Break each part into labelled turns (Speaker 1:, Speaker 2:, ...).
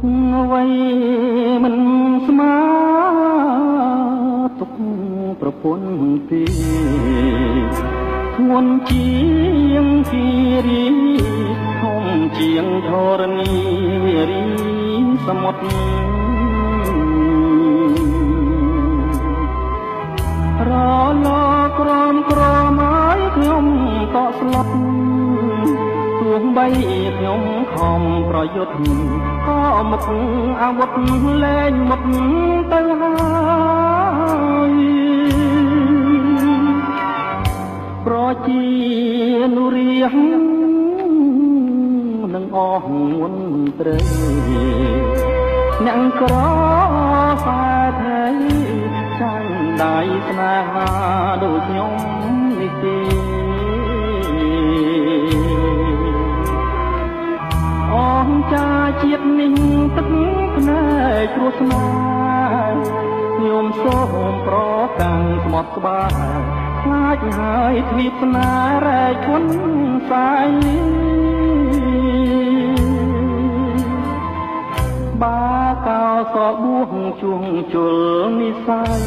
Speaker 1: អ្វីមិនស្មើទុកប្រពន្ធទេធ្ងន់ជាងគិរីធំជាងធរណីរីសមុទ្ររលក្រមក្រមឲ្យខ្ញុំតក់ស្លុតទោះបីខ្ញុំខំប្រយុទ្ធក៏មុខអាវុធលែងមុតទៅហើយប្រជានុរាស្ត្រនឹងអស់មន្ត្រីអ្នកក្រសាថៃចាញ់ដៃស្នេហាដូចខ្ញុំនេះទេអង្ចាជាតិនេះទឹកភ្នែកគ្រោះស្នេហ៍ខ្ញុំសូមប្រកាំងស្មត់ក្បាលខ្លាចហើយទ្វីបស្នេហ៍រែកឈុនសាយបាកោសបួងជួងជុលនិស័យ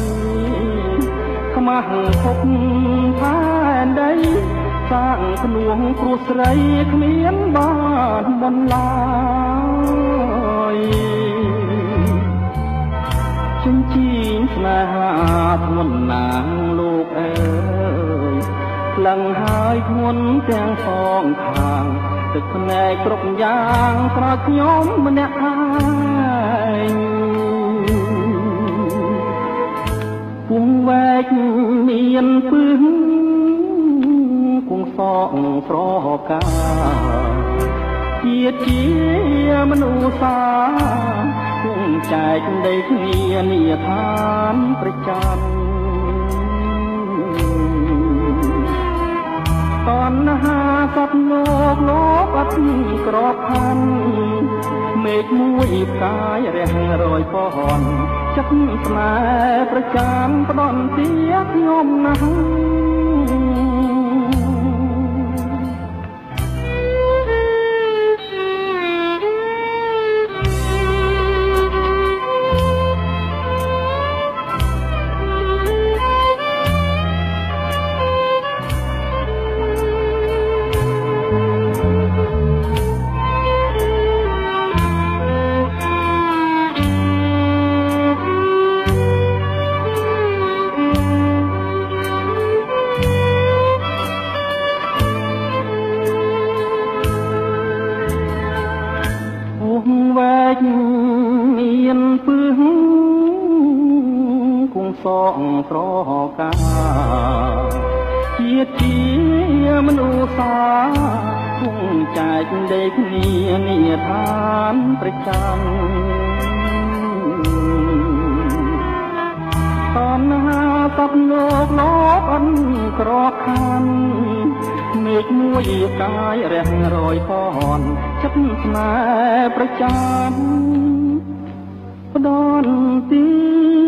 Speaker 1: ខ្មាស់ភពផែនដីសាងភ្នួងព្រោះស្រីគ្មានបានបន្លាយចិញ្ចៀនស្នេហាធ្ងន់ណាស់លោកអើយខ្លាំងហើយធ្ងន់ទាំងសងខាងទឹកភ្នែកគ្រប់យ៉ាងស្រោចខ្ញុំម្នាក់ឯងពុំវែកមានពឹងគង់សងស្រកាជាតិជាមនុស្សសាគង់ចែកដីគ្នានីឋានប្រចាំតណ្ហាសត្វលោកអត់ក្របខ័ណ្ឌមេឃមួយផ្កាយរះរយពន់ចិត្តស្នេហ៍ប្រចាំផ្ដន់ទាខ្ញុំណាស់វែកមានពឹងគង់សងស្រកាជាតិជាមនុស្សសាគង់ចែកដីគ្នានីឋានប្រចាំតណ្ហាសត្វលោកអន់ក្របខ័ណ្ឌមេឃមួយកាយរះរយពន់ចិត្តស្នេហ៍ប្រចាំផ្ដន់ទី